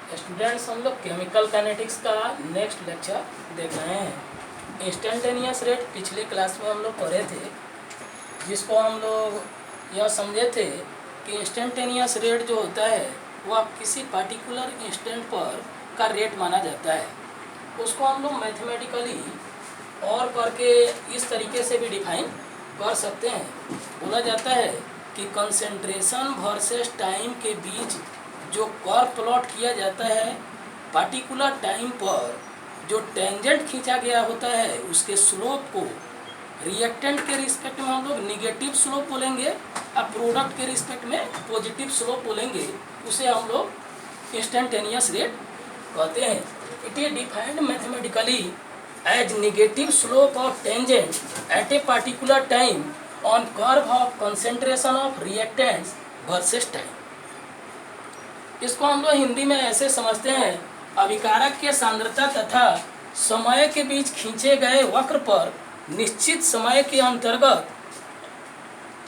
Students, हम लोग chemical kinetics का नेक्स्ट लेक्चर देख रहे हैं। इंस्टेंटेनियस रेट पिछले क्लास में हम लोग पढ़े थे, जिसको हम लोग यह समझे थे कि इंस्टेंटेनियस रेट जो होता है वह किसी पार्टिकुलर इंस्टेंट पर का रेट माना जाता है। उसको हम लोग मैथमेटिकली और करके इस तरीके से भी डिफाइन कर सकते हैं। बोला जाता है कि कंसंट्रेशन वर्सेस टाइम के बीच जो कर्व प्लॉट किया जाता है, पार्टिकुलर टाइम पर जो टेंजेंट खींचा गया होता है उसके स्लोप को रिएक्टेंट के रिस्पेक्ट में हम लोग निगेटिव स्लोप बोलेंगे और प्रोडक्ट के रिस्पेक्ट में पॉजिटिव स्लोप बोलेंगे। उसे हम लोग इंस्टेंटेनियस रेट कहते हैं। It is defined mathematically as negative slope of tangent at a particular time on curve of concentration of reactants versus time. इसको हम लोग हिंदी में ऐसे समझते हैं, अभिकारक के सांद्रता तथा समय के बीच खींचे गए वक्र पर निश्चित समय के अंतर्गत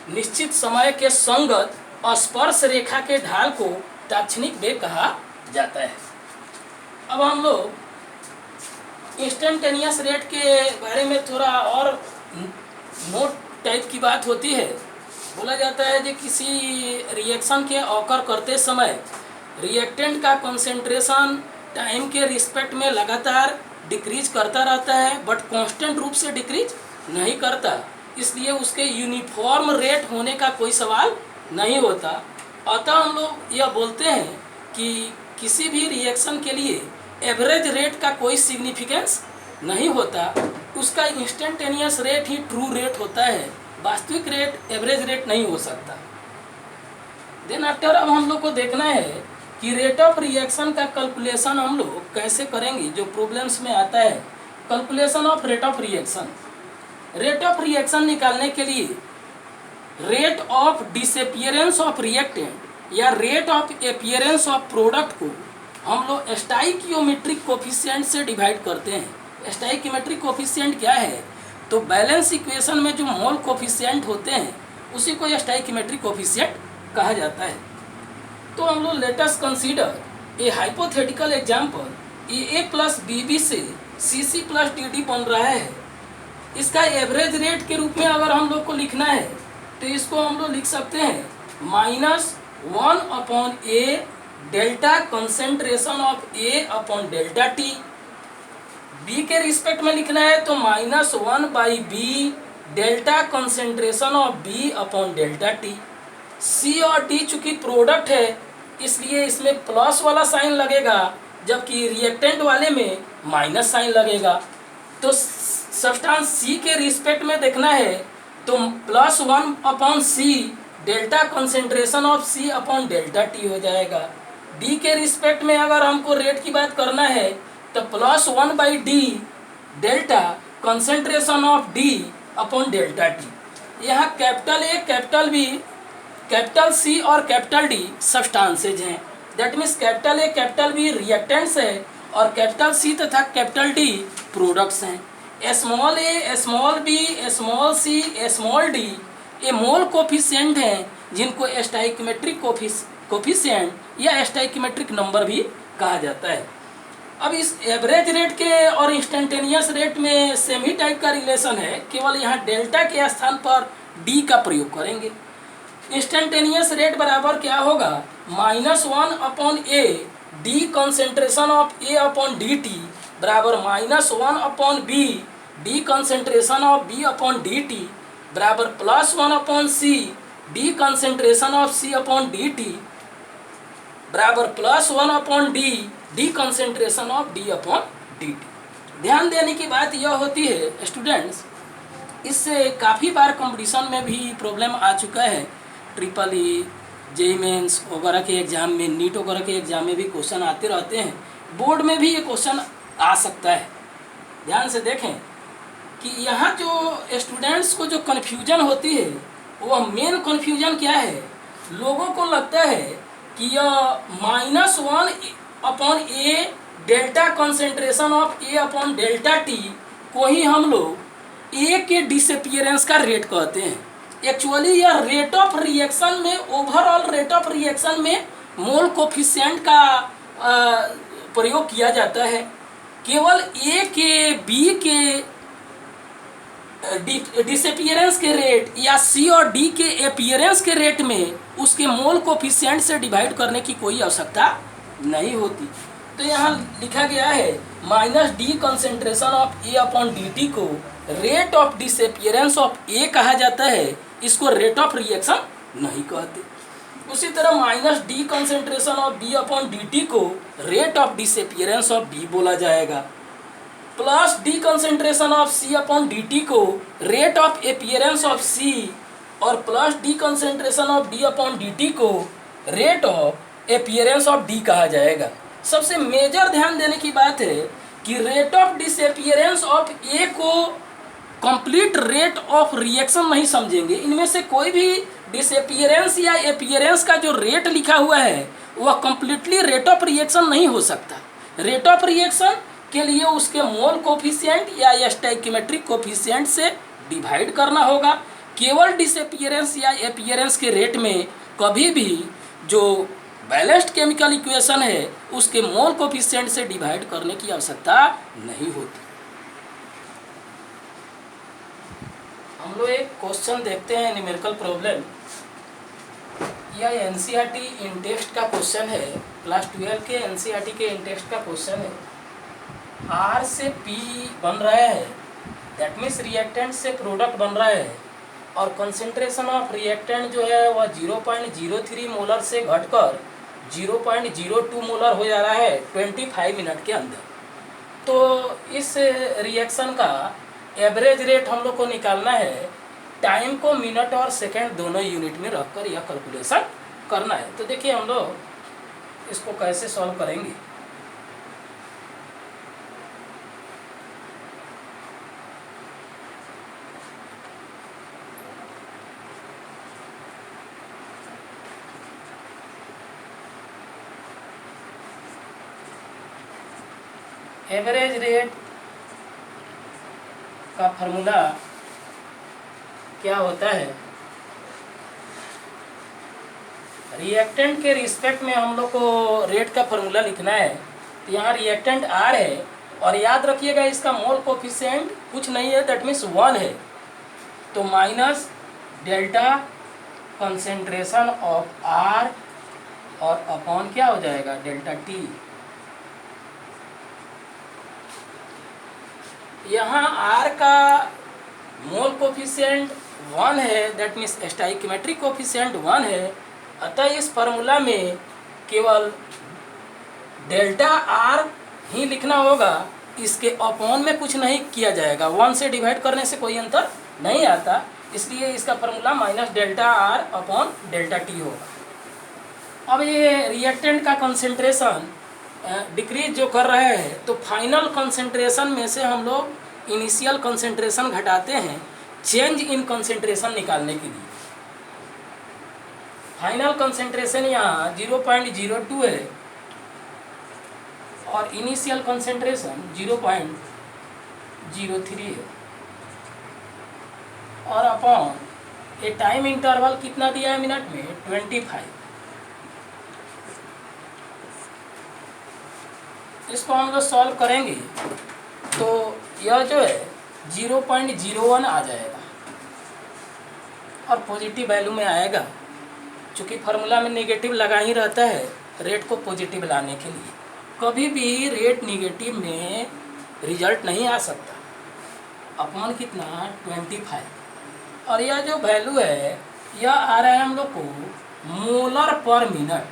निश्चित समय के संगत स्पर्श रेखा के ढाल को ताक्षणिक वेग कहा जाता है। अब हम लोग इंस्टेंटेनियस रेट के बारे में थोड़ा और नोट टाइप की बात होती है। बोला जाता है कि किसी रिएक्शन के ऑकर करते समय रिएक्टेंट का कंसंट्रेशन टाइम के रिस्पेक्ट में लगातार डिक्रीज करता रहता है, बट कांस्टेंट रूप से डिक्रीज नहीं करता, इसलिए उसके यूनिफॉर्म रेट होने का कोई सवाल नहीं होता। अतः हम लोग यह बोलते हैं कि किसी भी रिएक्शन के लिए एवरेज रेट का कोई सिग्निफिकेंस नहीं होता, उसका इंस्टेंटेनियस रेट ही ट्रू रेट होता है, वास्तविक रेट एवरेज रेट नहीं हो सकता। देन आफ्टर अब हम लोग को देखना है कि रेट ऑफ रिएक्शन का कैलकुलेशन हम लोग कैसे करेंगे। जो प्रॉब्लम्स में आता है calculation of rate of reaction. Rate of reaction निकालने के लिए rate of disappearance of reactant या rate of appearance of product को हम लोग स्टोइकियोमेट्रिक कोफिशिएंट से डिवाइड करते हैं। स्टोइकियोमेट्रिक कोफिशिएंट क्या है? तो बैलेंस इक्वेशन में जो मोल कोफिशिएंट होते हैं उसी को स्टोइकियोमेट्रिक कोफिशिएंट कहा जाता है। तो हम लोग let us consider a hypothetical example. A plus B से सी प्लस डी बन रहा है। इसका एवरेज रेट के रूप में अगर हम लोग को लिखना है तो इसको हम लोग लिख सकते हैं -1/a delta concentration of A upon delta t. B के रिस्पेक्ट में लिखना है तो -1/b delta concentration of B upon delta t. C और डी चूंकि प्रोडक्ट है इसलिए इसमें प्लस वाला साइन लगेगा, जबकि रिएक्टेंट वाले में माइनस साइन लगेगा। तो सब्सटेंस सी के रिस्पेक्ट में देखना है तो +1/c delta concentration of C upon delta T हो जाएगा। डी के रिस्पेक्ट में अगर हमको रेट की बात करना है तो +1/d delta concentration of D upon delta t. यहाँ capital A, capital B, capital C और कैपिटल डी सब्सटेंसेज हैं। That means capital A capital B reactants है और कैपिटल सी तथा कैपिटल डी प्रोडक्ट्स हैं। Small a, small b, small c, small d ये mole coefficient हैं, जिनको stoichiometric coefficient या स्टोइकियोमेट्रिक नंबर भी कहा जाता है। अब इस एवरेज रेट के और इंस्टेंटेनियस रेट में सेम ही टाइप का रिलेशन है, केवल यहाँ डेल्टा के स्थान पर डी का प्रयोग करेंगे। इंस्टेंटेनियस रेट बराबर क्या होगा? -1/a D concentration of A upon D T बराबर -1/b D concentration of B upon D T बराबर +1/c D concentration of C upon D T बराबर +1/d D concentration of D upon D T. ध्यान देने की बात यह होती है स्टूडेंट्स, इससे काफ़ी बार कंपटीशन में भी प्रॉब्लम आ चुका है। ट्रिपल ई, जेईई मेंस वगैरह के एग्ज़ाम में, नीट वगैरह के एग्ज़ाम में भी क्वेश्चन आते रहते हैं। बोर्ड में भी ये क्वेश्चन आ सकता है। ध्यान से देखें कि यहाँ जो स्टूडेंट्स को जो कन्फ्यूजन होती है वह मेन कन्फ्यूजन क्या है? लोगों को लगता है कि यह -1/a delta concentration of A upon delta T को ही हम लोग ए के डिसअपीयरेंस का रेट कहते हैं। एक्चुअली यह रेट ऑफ रिएक्शन में, ओवरऑल रेट ऑफ रिएक्शन में मोल कोफिशिएंट का प्रयोग किया जाता है। केवल ए के बी के डिसअपियरेंस के रेट या सी और डी के अपीयरेंस के रेट में उसके मोल कोफिशिएंट से डिवाइड करने की कोई आवश्यकता नहीं होती। तो यहाँ लिखा गया है minus d concentration of A upon D t को रेट ऑफ डिसअपियरेंस ऑफ ए कहा जाता है, इसको रेट ऑफ रिएक्शन नहीं कहते। उसी तरह minus d concentration of B upon D t को rate of disappearance of B बोला जाएगा। Plus d concentration of C upon D t को rate of appearance of C और plus d concentration of D upon D t को rate of appearance of D कहा जाएगा। सबसे major ध्यान देने की बात है कि रेट ऑफ डिसअपियरेंस ऑफ ए को कंप्लीट रेट ऑफ रिएक्शन नहीं समझेंगे। इनमें से कोई भी डिसअपियरेंस या अपीयरेंस का जो रेट लिखा हुआ है वह कंप्लीटली रेट ऑफ रिएक्शन नहीं हो सकता। रेट ऑफ रिएक्शन के लिए उसके मोल कोफिशिएंट या स्टोइकियोमेट्रिक कोफिशिएंट से डिवाइड करना होगा। केवल डिसअपियरेंस या अपीयरेंस के रेट में कभी भी जो बैलेंस्ड केमिकल इक्वेशन है उसके मोल कोफिशिएंट से डिवाइड करने की आवश्यकता नहीं होती। हम लोग एक क्वेश्चन देखते हैं, न्यूमेरिकल प्रॉब्लम। यह एनसीईआरटी इन टेक्स्ट का क्वेश्चन है, क्लास 12 के एनसीईआरटी के इन टेक्स्ट का क्वेश्चन है। आर से पी बन रहा है, दैट मीन्स रिएक्टेंट से प्रोडक्ट बन रहा है और कंसंट्रेशन ऑफ रिएक्टेंट जो है वह 0.03 मोलर से घटकर 0.02 मोलर हो जा रहा है 25 मिनट के अंदर। तो इस रिएक्शन का एवरेज रेट हम लोग को निकालना है। टाइम को मिनट और सेकंड दोनों यूनिट में रखकर यह कैलकुलेशन करना है। तो देखिए हम लोग इसको कैसे सॉल्व करेंगे। एवरेज रेट का फॉर्मूला क्या होता है? रिएक्टेंट के रिस्पेक्ट में हम लोग को रेट का फॉर्मूला लिखना है। तो यहाँ रिएक्टेंट आर है और याद रखिएगा इसका मोल कोफिशिएंट कुछ नहीं है, दैट मीन्स 1 है। तो minus delta concentration of R और अपॉन क्या हो जाएगा डेल्टा टी। यहाँ R का मोल कोफिशिएंट 1 है, दैट मीन्स स्टोइकियोमेट्रिक कोफिशिएंट 1 है। अतः इस फार्मूला में केवल डेल्टा R ही लिखना होगा, इसके अपॉन में कुछ नहीं किया जाएगा। 1 से डिवाइड करने से कोई अंतर नहीं आता, इसलिए इसका formula minus delta R upon delta T होगा। अब ये रिएक्टेंट का कंसेंट्रेशन डिक्रीज जो कर रहे हैं तो फाइनल कंसेंट्रेशन में से हम लोग इनिशियल कंसेंट्रेशन घटाते हैं चेंज इन कंसेंट्रेशन निकालने के लिए। फाइनल कंसेंट्रेशन यहाँ 0.02 है और इनिशियल कंसेंट्रेशन 0.03 है और अपॉन ये टाइम इंटरवल कितना दिया है मिनट में 25। इसको हम लोग सॉल्व करेंगे तो यह जो है 0.01 आ जाएगा और पॉजिटिव वैल्यू में आएगा। चूँकि फार्मूला में नेगेटिव लगा ही रहता है रेट को पॉजिटिव लाने के लिए। कभी भी रेट नेगेटिव में रिजल्ट नहीं आ सकता। अपॉन कितना 25 और यह जो वैल्यू है यह आ रहा है हम लोग को मोलर पर मिनट।